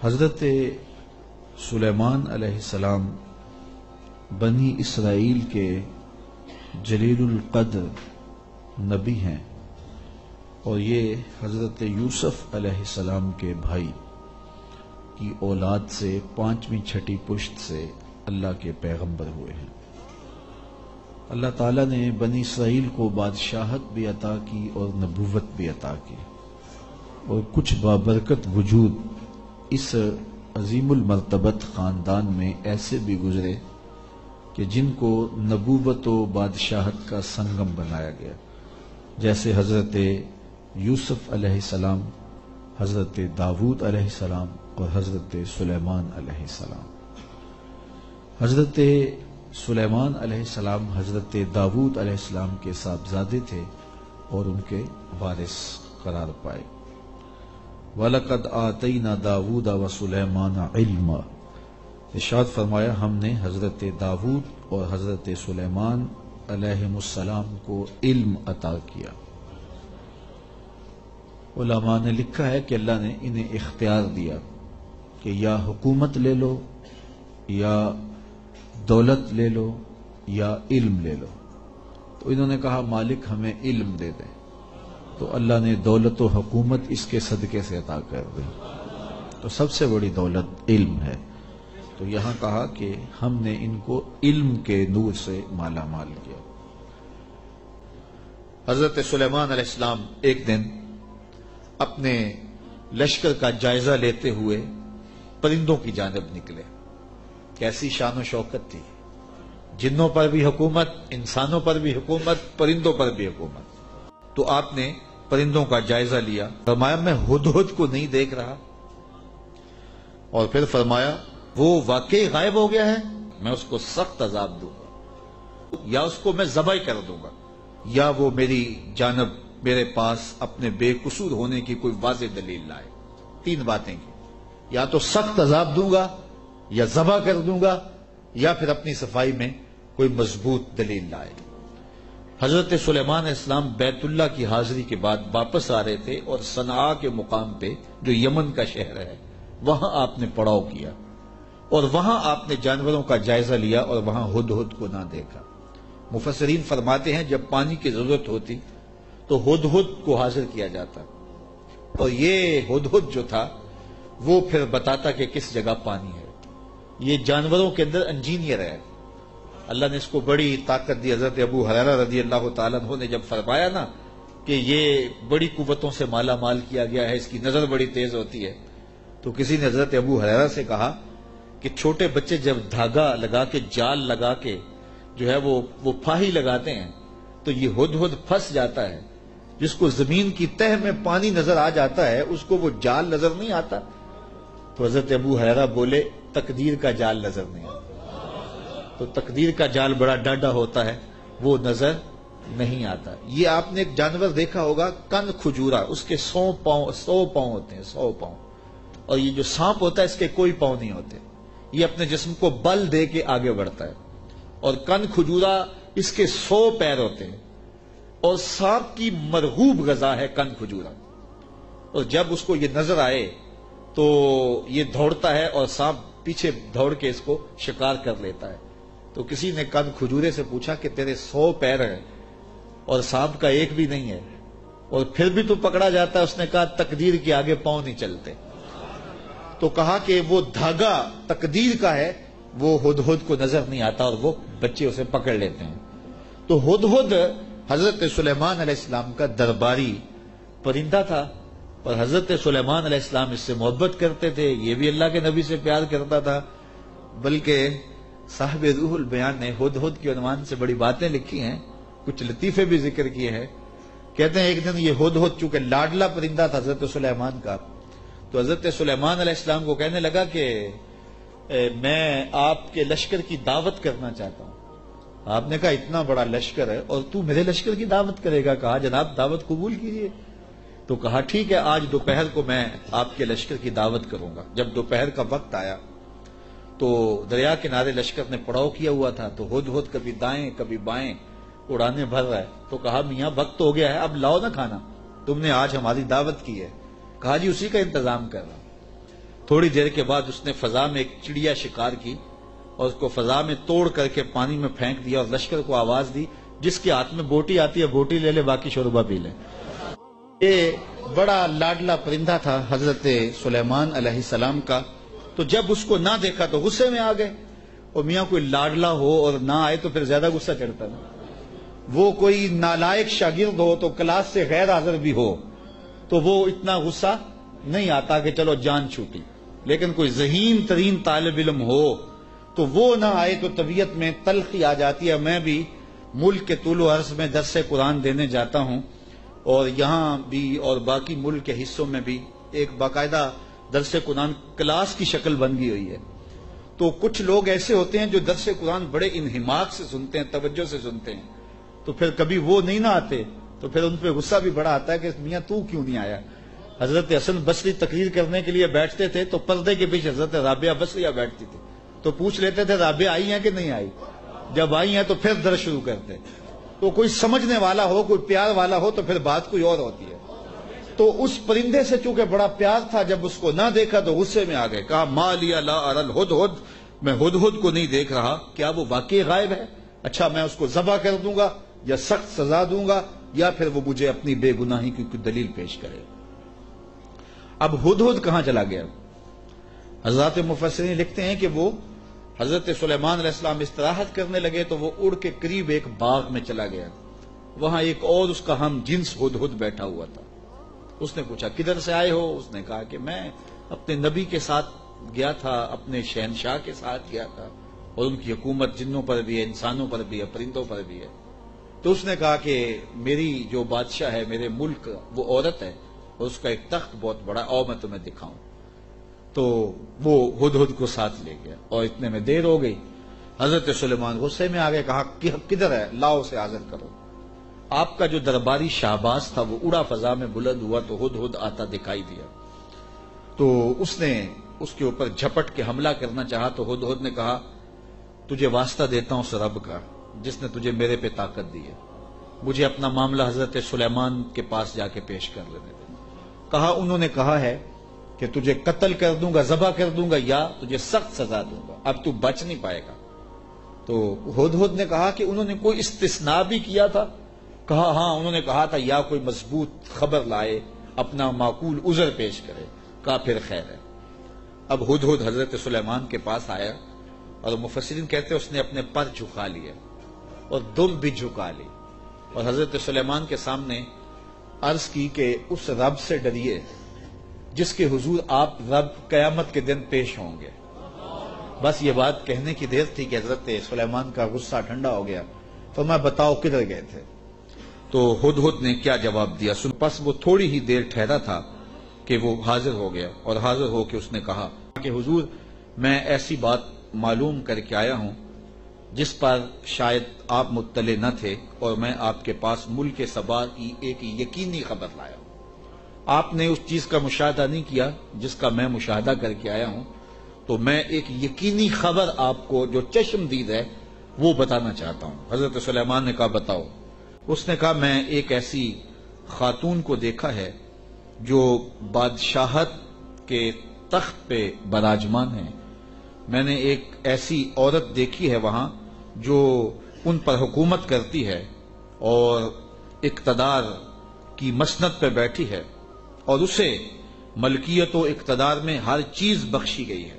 حضرت سلیمان علیہ السلام بنی اسرائیل کے جلیل القدر نبی ہیں، اور یہ حضرت یوسف علیہ السلام کے بھائی کی اولاد سے پانچویں چھٹی پشت سے اللہ کے پیغمبر ہوئے ہیں۔ اللہ تعالیٰ نے بنی اسرائیل کو بادشاہت بھی عطا کی اور نبوت بھی عطا کی، اور کچھ بابرکت وجود اس عظیم المرتبت خاندان میں ایسے بھی گزرے کہ جن کو نبوت و بادشاہت کا سنگم بنایا گیا، جیسے حضرت یوسف علیہ السلام، حضرت داود علیہ السلام اور حضرت سلیمان علیہ السلام۔ حضرت سلیمان علیہ السلام حضرت داود علیہ السلام کے صاحبزادے تھے اور ان کے وارث قرار پائے۔ وَلَقَدْ آتَيْنَا دَاوُودَ وَسُلَيْمَانَ عِلْمًا، ارشاد فرمایا ہم نے حضرت داود اور حضرت سلیمان علیہ السلام کو علم عطا کیا۔ علماء نے لکھا ہے کہ اللہ نے انہیں اختیار دیا کہ یا حکومت لے لو، یا دولت لے لو، یا علم لے لو۔ تو انہوں نے کہا مالک ہمیں علم دے دیں، تو اللہ نے دولت و حکومت اس کے صدقے سے عطا کر دی۔ تو سب سے بڑی دولت علم ہے۔ تو یہاں کہا کہ ہم نے ان کو علم کے نور سے مالا مال کیا۔ حضرت سلیمان علیہ السلام ایک دن اپنے لشکر کا جائزہ لیتے ہوئے پرندوں کی جانب نکلے۔ کیسی شان و شوکت تھی، جنوں پر بھی حکومت، انسانوں پر بھی حکومت، پرندوں پر بھی حکومت۔ تو آپ نے پرندوں کا جائزہ لیا، فرمایا میں ہدہد کو نہیں دیکھ رہا، اور پھر فرمایا وہ واقعی غائب ہو گیا ہے، میں اس کو سخت عذاب دوں گا، یا اس کو میں ذبح کر دوں گا، یا وہ میری جانب میرے پاس اپنے بے قصور ہونے کی کوئی واضح دلیل لائے۔ تین باتیں کی، یا تو سخت عذاب دوں گا، یا ذبح کر دوں گا، یا پھر اپنی صفائی میں کوئی مضبوط دلیل لائے۔ حضرت سلیمان علیہ السلام بیت اللہ کی حاضری کے بعد واپس آ رہے تھے، اور صنعاء کے مقام پہ جو یمن کا شہر ہے وہاں آپ نے پڑاؤ کیا، اور وہاں آپ نے جانوروں کا جائزہ لیا، اور وہاں ہدہد کو نہ دیکھا۔ مفسرین فرماتے ہیں جب پانی کی ضرورت ہوتی تو ہدہد کو حاضر کیا جاتا، اور یہ ہدہد جو تھا وہ پھر بتاتا کہ کس جگہ پانی ہے۔ یہ جانوروں کے اندر انجینئر ہے، اللہ نے اس کو بڑی طاقت دی۔ حضرت ابو ہریرہ رضی اللہ تعالیٰ عنہ نے جب فرمایا نا کہ یہ بڑی قوتوں سے مالا مال کیا گیا ہے، اس کی نظر بڑی تیز ہوتی ہے، تو کسی نے حضرت ابو ہریرہ سے کہا کہ چھوٹے بچے جب دھاگا لگا کے، جال لگا کے جو ہے وہ پھاہی لگاتے ہیں، تو یہ ہدہد پھنس جاتا ہے۔ جس کو زمین کی تہ میں پانی نظر آ جاتا ہے اس کو وہ جال نظر نہیں آتا۔ تو حضرت ابو ہریرہ بولے تقدیر کا جال نظر نہیں آتا۔ تو تقدیر کا جال بڑا ڈاڈا ہوتا ہے، وہ نظر نہیں آتا۔ یہ آپ نے ایک جانور دیکھا ہوگا کن کھجورا، اس کے 100 پاؤں ہوتے ہیں، 100 پاؤں، اور یہ جو سانپ ہوتا ہے اس کے کوئی پاؤں نہیں ہوتے، یہ اپنے جسم کو بل دے کے آگے بڑھتا ہے۔ اور کن کھجورا اس کے 100 پیر ہوتے ہیں، اور سانپ کی مرغوب غذا ہے کن کھجورا، اور جب اس کو یہ نظر آئے تو یہ دوڑتا ہے، اور سانپ پیچھے دوڑ کے اس کو شکار کر لیتا ہے۔ تو کسی نے کن کھجورے سے پوچھا کہ تیرے 100 پیر ہیں اور سانپ کا ایک بھی نہیں ہے، اور پھر بھی تو پکڑا جاتا ہے؟ اس نے کہا تقدیر کے آگے پاؤں نہیں چلتے۔ تو کہا کہ وہ دھاگا تقدیر کا ہے، وہ ہدہد کو نظر نہیں آتا، اور وہ بچے اسے پکڑ لیتے ہیں۔ تو ہدہد حضرت سلیمان علیہ السلام کا درباری پرندہ تھا، اور حضرت سلیمان علیہ السلام اس سے محبت کرتے تھے، یہ بھی اللہ کے نبی سے پیار کرتا تھا۔ بلکہ صاحب روح البیان نے ہدہد کے عنوان سے بڑی باتیں لکھی ہیں، کچھ لطیفے بھی ذکر کیے ہیں۔ کہتے ہیں ایک دن یہ ہدہد چونکہ لاڈلا پرندہ تھا حضرت سلیمان کا، تو حضرت سلیمان علیہ السلام کو کہنے لگا کہ میں آپ کے لشکر کی دعوت کرنا چاہتا ہوں۔ آپ نے کہا اتنا بڑا لشکر ہے اور تو میرے لشکر کی دعوت کرے گا؟ کہا جناب دعوت قبول کیجیے۔ تو کہا ٹھیک ہے، آج دوپہر کو میں آپ کے لشکر کی دعوت کروں گا۔ جب دوپہر کا وقت آیا تو دریا کنارے لشکر نے پڑاؤ کیا ہوا تھا، تو ہدہد کبھی دائیں کبھی بائیں اڑانے بھر رہا ہے۔ تو کہا میاں وقت ہو گیا ہے، اب لاؤ نا کھانا، تم نے آج ہماری دعوت کی ہے۔ کہا جی اسی کا انتظام کر رہا ہوں۔ تھوڑی دیر کے بعد اس نے فضا میں ایک چڑیا شکار کی اور اس کو فضا میں توڑ کر کے پانی میں پھینک دیا اور لشکر کو آواز دی جس کے ہاتھ میں بوٹی آتی ہے بوٹی لے لے باقی شوربہ پی لے۔ یہ بڑا لاڈلا پرندہ تھا حضرت سلیمان علیہ السلام کا، تو جب اس کو نہ دیکھا تو غصے میں آ گئے۔ اور میاں کوئی لاڈلا ہو اور نہ آئے تو پھر زیادہ غصہ چڑھتا نا۔ وہ کوئی نالائق شاگرد ہو تو کلاس سے غیر حاضر بھی ہو تو وہ اتنا غصہ نہیں آتا کہ چلو جان چھوٹی، لیکن کوئی ذہین ترین طالب علم ہو تو وہ نہ آئے تو طبیعت میں تلخی آ جاتی ہے۔ میں بھی ملک کے طول و عرض میں درس قرآن دینے جاتا ہوں اور یہاں بھی اور باقی ملک کے حصوں میں بھی ایک باقاعدہ درس قرآن کلاس کی شکل بن گئی ہوئی ہے۔ تو کچھ لوگ ایسے ہوتے ہیں جو درس قرآن بڑے انہماک سے سنتے ہیں، توجہ سے سنتے ہیں، تو پھر کبھی وہ نہیں نہ آتے تو پھر ان پہ غصہ بھی بڑا آتا ہے کہ میاں تو کیوں نہیں آیا۔ حضرت حسن بصری تقریر کرنے کے لیے بیٹھتے تھے تو پردے کے پیچھے حضرت رابعہ بصریہ بیٹھتی تھی، تو پوچھ لیتے تھے رابعہ آئی ہیں کہ نہیں آئی، جب آئی ہیں تو پھر درس شروع کرتے۔ تو کوئی سمجھنے والا ہو، کوئی پیار والا ہو تو پھر بات کوئی اور ہوتی ہے۔ تو اس پرندے سے چونکہ بڑا پیار تھا، جب اس کو نہ دیکھا تو غصے میں آ گئے، کہا ما لیا لا اری الہدہد، میں ہدہد کو نہیں دیکھ رہا، کیا وہ واقعی غائب ہے؟ اچھا میں اس کو ذبح کر دوں گا یا سخت سزا دوں گا یا پھر وہ مجھے اپنی بے گناہی کی کوئی دلیل پیش کرے۔ اب ہدہد کہاں چلا گیا؟ حضرات مفسرین لکھتے ہیں کہ وہ حضرت سلیمان علیہ السلام استراحت کرنے لگے تو وہ اڑ کے قریب ایک باغ میں چلا گیا، وہاں ایک اور اس کا ہم جنس ہدہد بیٹھا ہوا تھا۔ اس نے پوچھا کدھر سے آئے ہو؟ اس نے کہا کہ میں اپنے نبی کے ساتھ گیا تھا، اپنے شہنشاہ کے ساتھ گیا تھا، اور ان کی حکومت جنوں پر بھی ہے، انسانوں پر بھی ہے، پرندوں پر بھی ہے۔ تو اس نے کہا کہ میری جو بادشاہ ہے میرے ملک وہ عورت ہے اور اس کا ایک تخت بہت بڑا، اور میں تمہیں دکھاؤں۔ تو وہ ہدہد کو ساتھ لے گیا اور اتنے میں دیر ہو گئی۔ حضرت سلیمان غصے میں آ گئے، کہا کہ کدھر ہے، لاؤ اسے حاضر کرو۔ آپ کا جو درباری شہباز تھا وہ اڑا فضا میں بلند ہوا تو ہدہد آتا دکھائی دیا، تو اس نے اس کے اوپر جھپٹ کے حملہ کرنا چاہا تو ہدہد نے کہا تجھے واسطہ دیتا ہوں اس رب کا جس نے تجھے میرے پہ طاقت دی ہے، مجھے اپنا معاملہ حضرت سلیمان کے پاس جا کے پیش کر لینے دے۔ کہا انہوں نے کہا ہے کہ تجھے قتل کر دوں گا، ذبح کر دوں گا یا تجھے سخت سزا دوں گا، اب تو بچ نہیں پائے گا۔ تو ہدہد نے کہا کہ انہوں نے کوئی استثناء بھی کیا تھا؟ کہا ہاں، انہوں نے کہا تھا یا کوئی مضبوط خبر لائے، اپنا معقول عذر پیش کرے۔ کہا پھر خیر ہے۔ اب ہدہد حضرت سلیمان کے پاس آیا اور مفسرین کہتے ہیں اس نے اپنے پر جھکا لیے اور دم بھی جھکا لی اور حضرت سلیمان کے سامنے عرض کی کہ اس رب سے ڈریے جس کے حضور آپ رب قیامت کے دن پیش ہوں گے۔ بس یہ بات کہنے کی دیر تھی کہ حضرت سلیمان کا غصہ ٹھنڈا ہو گیا۔ فرمایا بتاؤ کدھر گئے تھے؟ تو ہدہد نے کیا جواب دیا؟ پس وہ تھوڑی ہی دیر ٹھہرا تھا کہ وہ حاضر ہو گیا اور حاضر ہو کے اس نے کہا کہ حضور میں ایسی بات معلوم کر کے آیا ہوں جس پر شاید آپ مطلع نہ تھے، اور میں آپ کے پاس ملک سبا کی ایک یقینی خبر لایا ہوں۔ آپ نے اس چیز کا مشاہدہ نہیں کیا جس کا میں مشاہدہ کر کے آیا ہوں، تو میں ایک یقینی خبر آپ کو جو چشم دید ہے وہ بتانا چاہتا ہوں۔ حضرت سلیمان نے کہا بتاؤ۔ اس نے کہا میں ایک ایسی خاتون کو دیکھا ہے جو بادشاہت کے تخت پہ براجمان ہے، میں نے ایک ایسی عورت دیکھی ہے وہاں جو ان پر حکومت کرتی ہے اور اقتدار کی مسند پہ بیٹھی ہے، اور اسے ملکیت و اقتدار میں ہر چیز بخشی گئی ہے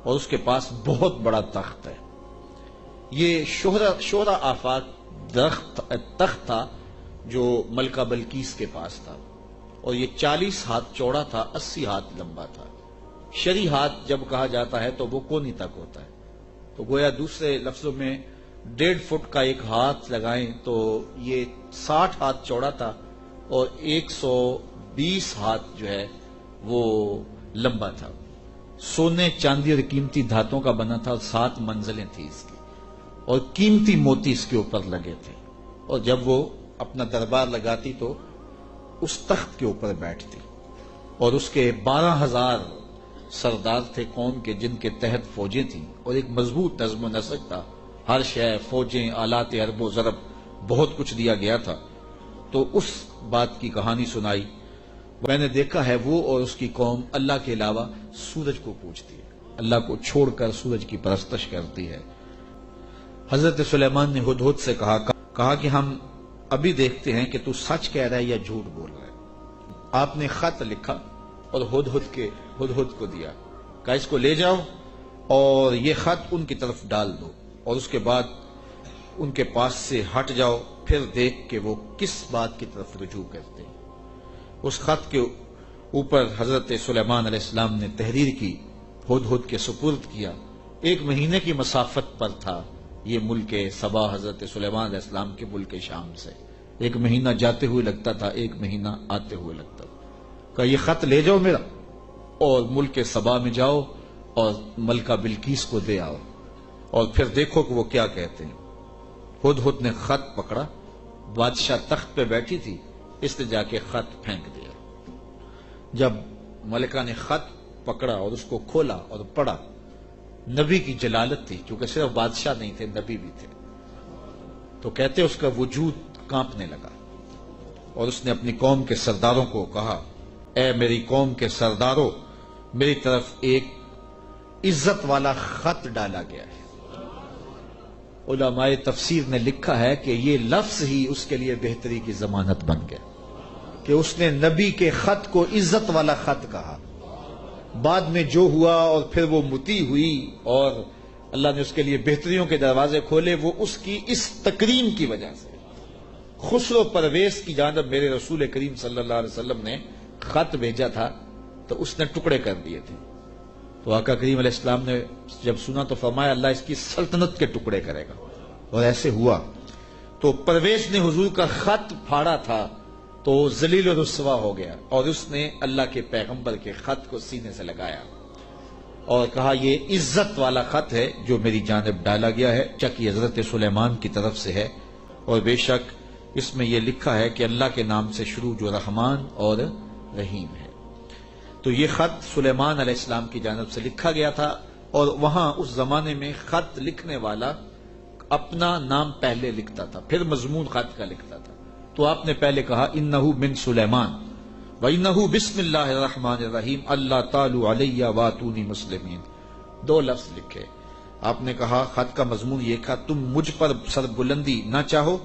اور اس کے پاس بہت بڑا تخت ہے۔ یہ شہرہ آفاق تخت تھا جو ملکہ بلقیس کے پاس تھا، اور یہ 40 ہاتھ چوڑا تھا، 80 ہاتھ لمبا تھا۔ شرعی ہاتھ جب کہا جاتا ہے تو وہ کونی تک ہوتا ہے، تو گویا دوسرے لفظوں میں 1.5 فٹ کا ایک ہاتھ لگائیں تو یہ 60 ہاتھ چوڑا تھا اور 120 ہاتھ جو ہے وہ لمبا تھا۔ سونے چاندی اور قیمتی دھاتوں کا بنا تھا اور 7 منزلیں تھی اس کی، اور قیمتی موتی اس کے اوپر لگے تھے، اور جب وہ اپنا دربار لگاتی تو اس تخت کے اوپر بیٹھتی، اور اس کے 12,000 سردار تھے قوم کے جن کے تحت فوجیں تھیں، اور ایک مضبوط نظم و نسق تھا، ہر شے فوجیں آلات حرب و ضرب بہت کچھ دیا گیا تھا۔ تو اس بات کی کہانی سنائی۔ میں نے دیکھا ہے وہ اور اس کی قوم اللہ کے علاوہ سورج کو پوجتی ہے، اللہ کو چھوڑ کر سورج کی پرستش کرتی ہے۔ حضرت سلیمان نے ہدہد سے کہا کہ ہم ابھی دیکھتے ہیں کہ تو سچ کہہ رہا ہے یا جھوٹ بول رہا ہے۔ آپ نے خط لکھا اور ہدہد کو دیا، کہا اس کو لے جاؤ اور یہ خط ان کی طرف ڈال دو، اور اس کے بعد ان کے پاس سے ہٹ جاؤ، پھر دیکھ کہ وہ کس بات کی طرف رجوع کرتے ہیں۔ اس خط کے اوپر حضرت سلیمان علیہ السلام نے تحریر کی، ہدہد کے سپرد کیا۔ 1 مہینے کی مسافت پر تھا یہ ملک سبا حضرت سلیمان علیہ السلام کے ملک شام سے۔ 1 مہینہ جاتے ہوئے لگتا تھا، 1 مہینہ آتے ہوئے لگتا تھا۔ کہ یہ خط لے جاؤ میرا اور ملک سبا میں جاؤ اور ملکہ بلقیس کو دے آؤ، اور پھر دیکھو کہ وہ کیا کہتے ہیں۔ ہدہد نے خط پکڑا، بادشاہ تخت پہ بیٹھی تھی، اس نے جا کے خط پھینک دیا۔ جب ملکہ نے خط پکڑا اور اس کو کھولا اور پڑھا، نبی کی جلالت تھی، کیونکہ صرف بادشاہ نہیں تھے، نبی بھی تھے، تو کہتے اس کا وجود کانپنے لگا، اور اس نے اپنی قوم کے سرداروں کو کہا، اے میری قوم کے سرداروں، میری طرف ایک عزت والا خط ڈالا گیا ہے۔ علماء تفسیر نے لکھا ہے کہ یہ لفظ ہی اس کے لیے بہتری کی ضمانت بن گیا کہ اس نے نبی کے خط کو عزت والا خط کہا۔ بعد میں جو ہوا اور پھر وہ مطیع ہوئی اور اللہ نے اس کے لیے بہتریوں کے دروازے کھولے، وہ اس کی اس تکریم کی وجہ سے۔ خسرو پرویز کی جانب میرے رسول کریم صلی اللہ علیہ وسلم نے خط بھیجا تھا تو اس نے ٹکڑے کر دیے تھے، تو آقا کریم علیہ السلام نے جب سنا تو فرمایا اللہ اس کی سلطنت کے ٹکڑے کرے گا، اور ایسے ہوا۔ تو پرویز نے حضور کا خط پھاڑا تھا تو ذلیل و رسوا ہو گیا، اور اس نے اللہ کے پیغمبر کے خط کو سینے سے لگایا اور کہا یہ عزت والا خط ہے جو میری جانب ڈالا گیا ہے، چک یہ حضرت سلیمان کی طرف سے ہے، اور بے شک اس میں یہ لکھا ہے کہ اللہ کے نام سے شروع جو رحمان اور رحیم ہے۔ تو یہ خط سلیمان علیہ السلام کی جانب سے لکھا گیا تھا، اور وہاں اس زمانے میں خط لکھنے والا اپنا نام پہلے لکھتا تھا، پھر مضمون خط کا لکھتا تھا۔ تو آپ نے پہلے کہا انہو من سلیمان وانہو بسم اللہ الرحمن الرحیم اللہ تعالی علیہ واتونی مسلمین، 2 لفظ لکھے۔ آپ نے کہا خط کا مضمون یہ کہا تم مجھ پر سر بلندی نہ چاہو،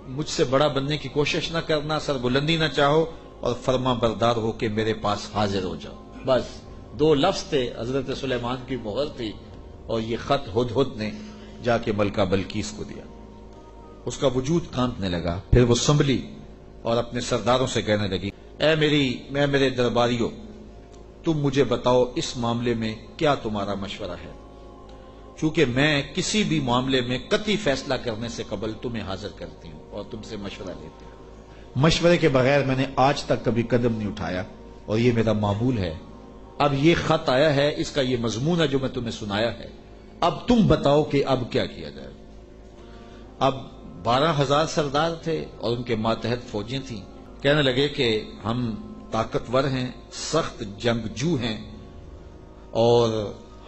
مجھ سے بڑا بننے کی کوشش نہ کرنا، سر بلندی نہ چاہو، اور فرما بردار ہو کے میرے پاس حاضر ہو جاؤ۔ بس 2 لفظ تھے، حضرت سلیمان کی مہر تھی، اور یہ خط ہدہد نے جا کے ملکہ بلقیس کو دیا۔ اس کا وجود کانپنے لگا، پھر وہ سنبھلی اور اپنے سرداروں سے کہنے لگی، اے میرے درباریوں، تم مجھے بتاؤ اس معاملے میں کیا تمہارا مشورہ ہے، چونکہ میں کسی بھی معاملے میں قطعی فیصلہ کرنے سے قبل تمہیں حاضر کرتی ہوں اور تم سے مشورہ لیتی ہوں۔ مشورے کے بغیر میں نے آج تک کبھی قدم نہیں اٹھایا، اور یہ میرا معمول ہے۔ اب یہ خط آیا ہے، اس کا یہ مضمون ہے جو میں تمہیں سنایا ہے، اب تم بتاؤ کہ اب کیا کیا جائے۔ اب 12,000 سردار تھے اور ان کے ماتحت فوجیں تھیں۔ کہنے لگے کہ ہم طاقتور ہیں، سخت جنگجو ہیں، اور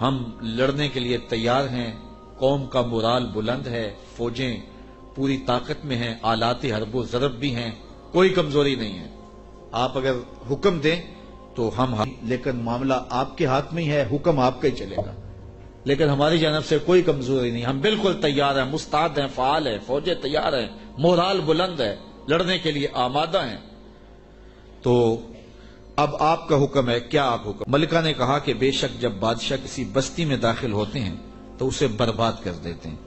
ہم لڑنے کے لیے تیار ہیں، قوم کا مورال بلند ہے، فوجیں پوری طاقت میں ہیں، آلات حرب و ضرب بھی ہیں، کوئی کمزوری نہیں ہے، آپ اگر حکم دیں تو ہم، لیکن معاملہ آپ کے ہاتھ میں ہی ہے، حکم آپ کا ہی چلے گا، لیکن ہماری جانب سے کوئی کمزوری نہیں، ہم بالکل تیار ہیں، مستعد ہیں، فعال ہیں، فوجیں تیار ہیں، مورال بلند ہے، لڑنے کے لیے آمادہ ہیں۔ تو اب آپ کا حکم ہے، کیا آپ حکم؟ ملکہ نے کہا کہ بے شک جب بادشاہ کسی بستی میں داخل ہوتے ہیں تو اسے برباد کر دیتے ہیں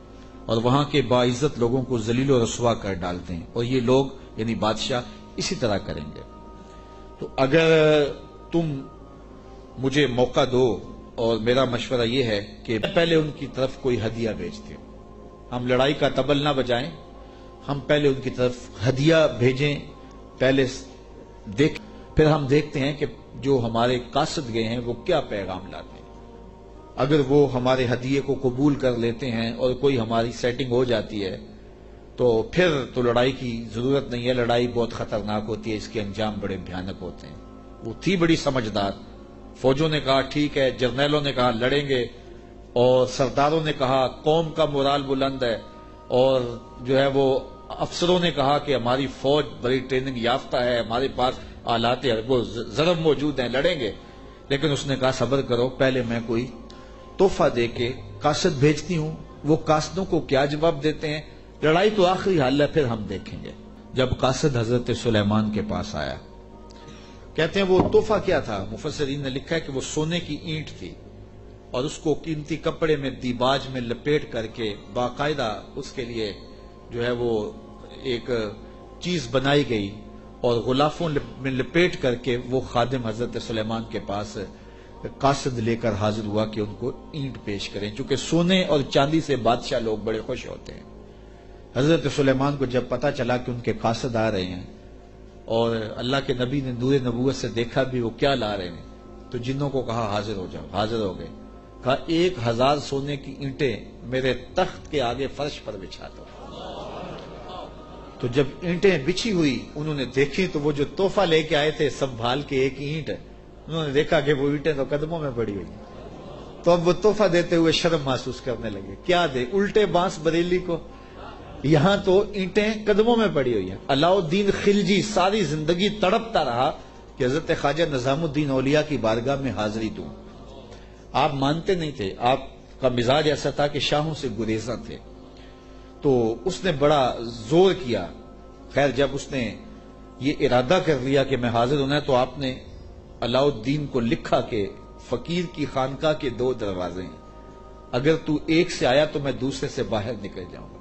اور وہاں کے باعزت لوگوں کو ذلیل و رسوا کر ڈالتے ہیں، اور یہ لوگ یعنی بادشاہ اسی طرح کریں گے۔ تو اگر تم مجھے موقع دو، اور میرا مشورہ یہ ہے کہ پہلے ان کی طرف کوئی ہدیہ بھیجتے ہیں، ہم لڑائی کا طبل نہ بجائیں، ہم پہلے ان کی طرف ہدیہ بھیجیں، پہلے پھر ہم دیکھتے ہیں کہ جو ہمارے قاصد گئے ہیں وہ کیا پیغام لاتے ہیں۔ اگر وہ ہمارے ہدیے کو قبول کر لیتے ہیں اور کوئی ہماری سیٹنگ ہو جاتی ہے تو پھر تو لڑائی کی ضرورت نہیں ہے، لڑائی بہت خطرناک ہوتی ہے، اس کے انجام بڑے بھیانک ہوتے ہیں۔ وہ تھی بڑی سمجھدار، فوجوں نے کہا ٹھیک ہے، جرنیلوں نے کہا لڑیں گے، اور سرداروں نے کہا قوم کا مورال بلند ہے، اور جو ہے وہ افسروں نے کہا کہ ہماری فوج بڑی ٹریننگ یافتہ ہے، ہمارے پاس آلات وہ ضرب موجود ہیں، لڑیں گے، لیکن اس نے کہا صبر کرو، پہلے میں کوئی تحفہ دے کے قاصد بھیجتی ہوں، وہ قاصدوں کو کیا جواب دیتے ہیں، لڑائی تو آخری حال ہے، پھر ہم دیکھیں گے۔ جب قاصد حضرت سلیمان کے پاس آیا، کہتے ہیں وہ تحفہ کیا تھا، مفسرین نے لکھا ہے کہ وہ سونے کی اینٹ تھی اور اس کو قیمتی کپڑے میں دیباج میں لپیٹ کر کے باقاعدہ اس کے لیے جو ہے وہ ایک چیز بنائی گئی اور غلافوں میں لپیٹ کر کے وہ خادم حضرت سلیمان کے پاس قاصد لے کر حاضر ہوا کہ ان کو اینٹ پیش کریں، چونکہ سونے اور چاندی سے بادشاہ لوگ بڑے خوش ہوتے ہیں۔ حضرت سلیمان کو جب پتا چلا کہ ان کے قاصد آ رہے ہیں اور اللہ کے نبی نے نور نبوت سے دیکھا بھی وہ کیا لا رہے ہیں، تو جنوں کو کہا حاضر ہو جاؤ، حاضر ہو گئے، کہا 1000 سونے کی اینٹیں میرے تخت کے آگے فرش پر بچھا دو۔ تو جب اینٹیں بچھی ہوئی انہوں نے دیکھی تو وہ جو تحفہ لے کے آئے تھے سنبھال کے ایک اینٹ، انہوں نے دیکھا کہ وہ اینٹیں تو قدموں میں پڑی ہوئی، تو اب وہ تحفہ دیتے ہوئے شرم محسوس کرنے لگے، کیا دے، الٹے بانس بریلی کو، یہاں تو اینٹیں قدموں میں پڑی ہوئی ہیں۔ علاؤ الدین خلجی ساری زندگی تڑپتا رہا کہ حضرت خواجہ نظام الدین اولیاء کی بارگاہ میں حاضری دوں۔ آپ مانتے نہیں تھے، آپ کا مزاج ایسا تھا کہ شاہوں سے گریزاں تھے، تو اس نے بڑا زور کیا۔ خیر جب اس نے یہ ارادہ کر لیا کہ میں حاضر ہونا ہے تو آپ نے علاؤ الدین کو لکھا کہ فقیر کی خانقاہ کے 2 دروازے ہیں، اگر تو ایک سے آیا تو میں دوسرے سے باہر نکل جاؤں گا،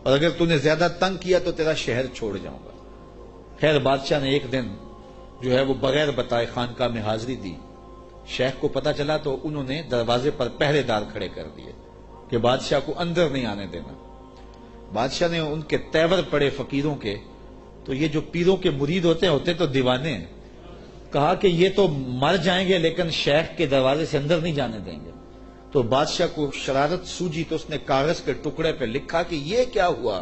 اور اگر تو نے زیادہ تنگ کیا تو تیرا شہر چھوڑ جاؤں گا۔ خیر بادشاہ نے ایک دن جو ہے وہ بغیر بتائے خانقاہ میں حاضری دی، شیخ کو پتا چلا تو انہوں نے دروازے پر پہرے دار کھڑے کر دیے کہ بادشاہ کو اندر نہیں آنے دینا۔ بادشاہ نے ان کے تیور پڑے فقیروں کے، تو یہ جو پیروں کے مرید ہوتے تو دیوانے ہیں، کہا کہ یہ تو مر جائیں گے لیکن شیخ کے دروازے سے اندر نہیں جانے دیں گے۔ تو بادشاہ کو شرارت سوجی تو اس نے کاغذ کے ٹکڑے پہ لکھا کہ یہ کیا ہوا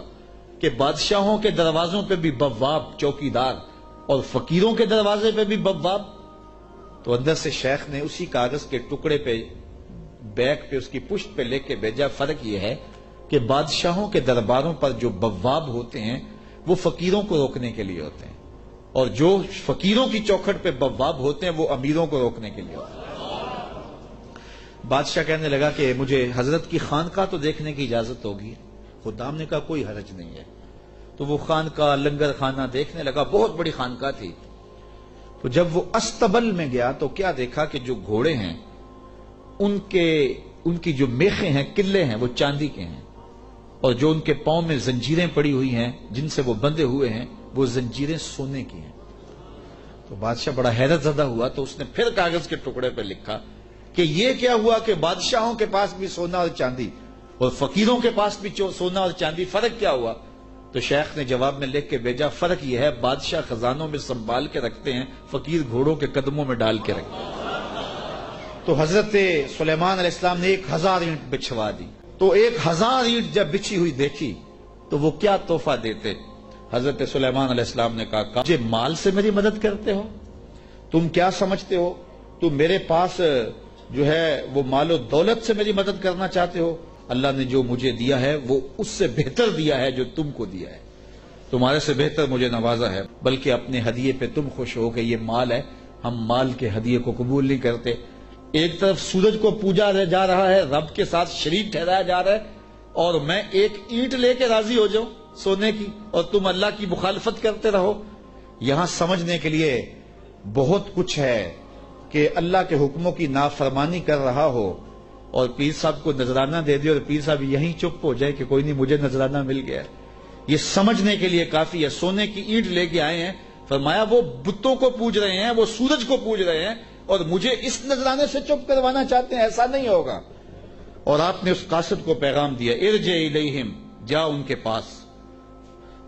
کہ بادشاہوں کے دروازوں پہ بھی بواب چوکیدار اور فقیروں کے دروازے پہ بھی بواب۔ تو اندر سے شیخ نے اسی کاغذ کے ٹکڑے پہ بیک پہ اس کی پشت پہ لکھ کے بھیجا، فرق یہ ہے کہ بادشاہوں کے درباروں پر جو بواب ہوتے ہیں وہ فقیروں کو روکنے کے لیے ہوتے ہیں، اور جو فقیروں کی چوکھٹ پہ بواب ہوتے ہیں وہ امیروں کو روکنے کے لیے ہوتے ہیں۔ بادشاہ کہنے لگا کہ مجھے حضرت کی خانقاہ تو دیکھنے کی اجازت ہوگی۔ خدام نے کہا کوئی حرج نہیں ہے۔ تو وہ خانقاہ لنگر خانہ دیکھنے لگا، بہت بڑی خانقاہ تھی۔ تو جب وہ استبل میں گیا تو کیا دیکھا کہ جو گھوڑے ہیں ان کی جو میخیں ہیں، قلعے ہیں، وہ چاندی کے ہیں، اور جو ان کے پاؤں میں زنجیریں پڑی ہوئی ہیں جن سے وہ بندھے ہوئے ہیں وہ زنجیریں سونے کی ہیں۔ تو بادشاہ بڑا حیرت زدہ ہوا، تو اس نے پھر کاغذ کے ٹکڑے پہ لکھا کہ یہ کیا ہوا کہ بادشاہوں کے پاس بھی سونا اور چاندی اور فقیروں کے پاس بھی سونا اور چاندی، فرق کیا ہوا؟ تو شیخ نے جواب میں لکھ کے بھیجا، فرق یہ ہے بادشاہ خزانوں میں سنبھال کے رکھتے ہیں، فقیر گھوڑوں کے قدموں میں ڈال کے رکھتے ہیں۔ تو حضرت سلیمان علیہ السلام نے 1000 اینٹ بچھوا دی۔ تو 1000 اینٹ جب بچھی ہوئی دیکھی تو وہ کیا تحفہ دیتے؟ حضرت سلیمان علیہ السلام نے کہا مجھے مال سے میری مدد کرتے ہو؟ تم کیا سمجھتے ہو تم میرے پاس جو ہے وہ مال و دولت سے میری مدد کرنا چاہتے ہو؟ اللہ نے جو مجھے دیا ہے وہ اس سے بہتر دیا ہے جو تم کو دیا ہے، تمہارے سے بہتر مجھے نوازا ہے، بلکہ اپنے ہدیے پہ تم خوش ہو کہ یہ مال ہے، ہم مال کے ہدیے کو قبول نہیں کرتے۔ ایک طرف سورج کو پوجا جا رہا ہے، رب کے ساتھ شریک ٹھہرایا جا رہا ہے، اور میں ایک اینٹ لے کے راضی ہو جاؤں سونے کی، اور تم اللہ کی مخالفت کرتے رہو۔ یہاں سمجھنے کے لیے بہت کچھ ہے کہ اللہ کے حکموں کی نافرمانی کر رہا ہو اور پیر صاحب کو نذرانہ دے دے اور پیر صاحب یہیں چپ ہو جائے کہ کوئی نہیں مجھے نذرانہ مل گیا، یہ سمجھنے کے لیے کافی ہے۔ سونے کی اینٹ لے کے آئے ہیں، فرمایا وہ بتوں کو پوج رہے ہیں، وہ سورج کو پوج رہے ہیں، اور مجھے اس نذرانے سے چپ کروانا چاہتے ہیں، ایسا نہیں ہوگا۔ اور آپ نے اس قاصد کو پیغام دیا، ارجع الیہم، جا ان کے پاس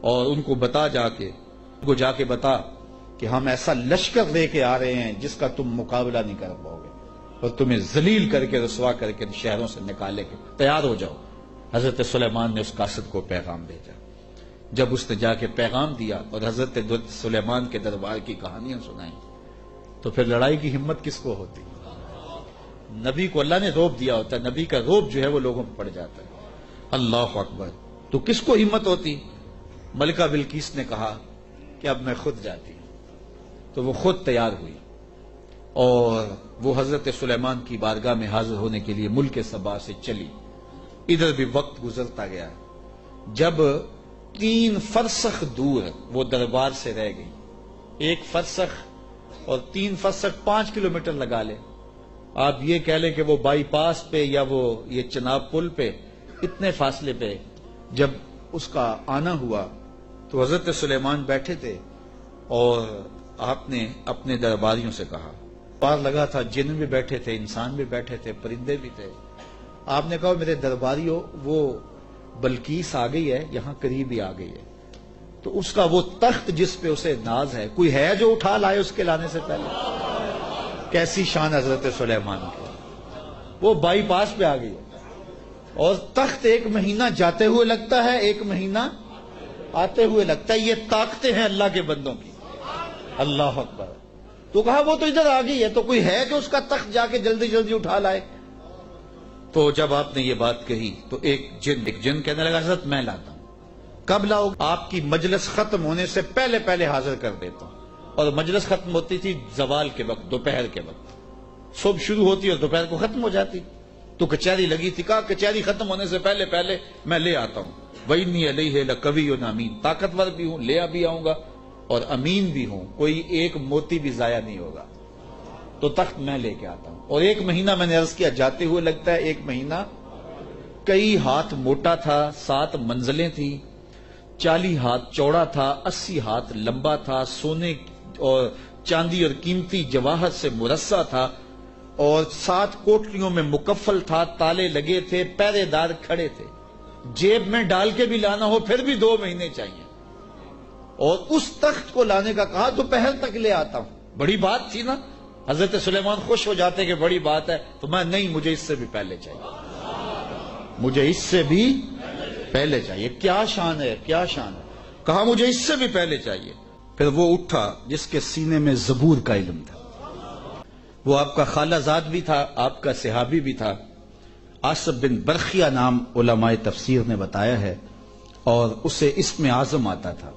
اور ان کو بتا، جا کے بتا کہ ہم ایسا لشکر لے کے آ رہے ہیں جس کا تم مقابلہ نہیں کر پاؤ گے، اور تمہیں ذلیل کر کے رسوا کر کے شہروں سے نکالے کے تیار ہو جاؤ۔ حضرت سلیمان نے اس قاصد کو پیغام بھیجا۔ جب اس نے جا کے پیغام دیا اور حضرت سلیمان کے دربار کی کہانیاں سنائیں تو پھر لڑائی کی ہمت کس کو ہوتی؟ نبی کو اللہ نے روب دیا ہوتا ہے، نبی کا روب جو ہے وہ لوگوں پر پڑ جاتا ہے۔ اللہ اکبر، تو کس کو ہمت ہوتی؟ ملکہ بلقیس نے کہا کہ اب میں خود جاتی ہوں، تو وہ خود تیار ہوئی اور وہ حضرت سلیمان کی بارگاہ میں حاضر ہونے کے لیے ملک سبا سے چلی۔ ادھر بھی وقت گزرتا گیا، جب 3 فرسخ دور وہ دربار سے رہ گئی، 1 فرسخ اور 3 فرسخ 5 کلومیٹر لگا لے، آپ یہ کہہ لیں کہ وہ بائی پاس پہ یا وہ یہ چناب پل پہ اتنے فاصلے پہ جب اس کا آنا ہوا تو حضرت سلیمان بیٹھے تھے اور آپ نے اپنے درباریوں سے کہا، پار لگا تھا، جن بھی بیٹھے تھے، انسان بھی بیٹھے تھے، پرندے بھی تھے، آپ نے کہا میرے درباریوں وہ بلقیس آ گئی ہے، یہاں قریب ہی آ گئی ہے، تو اس کا وہ تخت جس پہ اسے ناز ہے کوئی ہے جو اٹھا لائے اس کے لانے سے پہلے؟ کیسی شان حضرت سلیمان کی، وہ بائی پاس پہ آ گئی ہے اور تخت 1 مہینہ جاتے ہوئے لگتا ہے، 1 مہینہ آتے ہوئے لگتا ہے۔ یہ طاقتیں ہیں اللہ کے بندوں کی، اللہ اکبر۔ تو کہا وہ تو ادھر آ گئی ہے، تو کوئی ہے جو اس کا تخت جا کے جلدی جلدی اٹھا لائے؟ تو جب آپ نے یہ بات کہی تو ایک جن کہنے لگا حضرت میں لاتا ہوں، کب لاؤ؟ آپ کی مجلس ختم ہونے سے پہلے پہلے حاضر کر دیتا ہوں۔ اور مجلس ختم ہوتی تھی زوال کے وقت، دوپہر کے وقت، صبح شروع ہوتی اور دوپہر کو ختم ہو جاتی، تو کچہری لگی تھی، کہا کچہری ختم ہونے سے پہلے پہلے میں لے آتا ہوں۔ وَإِنِّي عَلَيْهِ لَقَوِيٌّ أَمِينٌ، طاقتور بھی ہوں، لے بھی آؤں گا اور امین بھی ہوں، کوئی ایک موتی بھی ضائع نہیں ہوگا، تو تخت میں لے کے آتا ہوں۔ اور 1 مہینہ میں نے عرض کیا جاتے ہوئے لگتا ہے، 1 مہینہ کئی ہاتھ موٹا تھا، 7 منزلیں تھی، 40 ہاتھ چوڑا تھا، 80 ہاتھ لمبا تھا، سونے اور چاندی اور قیمتی جواہر سے مرصع تھا، اور 7 کوٹریوں میں مکفل تھا، تالے لگے تھے، پہرے دار کھڑے تھے، جیب میں ڈال کے بھی لانا ہو پھر بھی 2 مہینے چاہیے۔ اور اس تخت کو لانے کا کہا دوپہر تک لے آتا ہوں۔ بڑی بات تھی نا، حضرت سلیمان خوش ہو جاتے کہ بڑی بات ہے، تو میں نہیں، مجھے اس سے بھی پہلے چاہیے، مجھے اس سے بھی پہلے چاہیے۔ کیا شان ہے، کیا شان ہے، کہا مجھے اس سے بھی پہلے چاہیے۔ پھر وہ اٹھا جس کے سینے میں زبور کا علم تھا، وہ آپ کا خالہ زاد بھی تھا، آپ کا صحابی بھی تھا، آصف بن برخیہ نام علماء تفسیر نے بتایا ہے، اور اسے اسم اعظم آتا تھا۔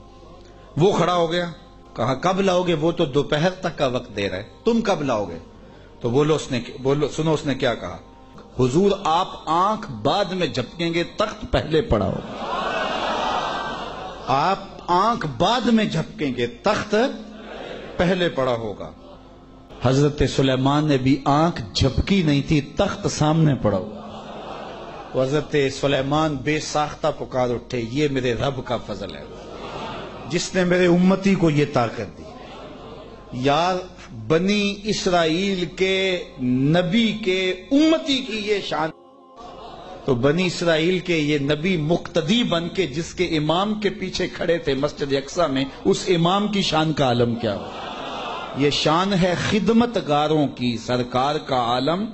وہ کھڑا ہو گیا، کہا کب لاؤ گے؟ وہ تو دوپہر تک کا وقت دے رہے، تم کب لاؤ گے؟ تو سنو اس نے کیا کہا، حضور آپ آنکھ بعد میں جھپکیں گے، تخت پہلے پڑا ہوگا۔ آپ آنکھ بعد میں جھپکیں گے، تخت پہلے پڑا ہوگا۔ حضرت سلیمان نے بھی آنکھ جھپکی نہیں تھی، تخت سامنے پڑا ہوا۔ تو حضرت سلیمان بے ساختہ پکار اٹھے، یہ میرے رب کا فضل ہے جس نے میرے امتی کو یہ طاقت دی۔ یار بنی اسرائیل کے نبی کے امتی کی یہ شان، تو بنی اسرائیل کے یہ نبی مقتدی بن کے جس کے امام کے پیچھے کھڑے تھے مسجد اقصی میں، اس امام کی شان کا عالم کیا ہو؟ یہ شان ہے خدمت گاروں کی، سرکار کا عالم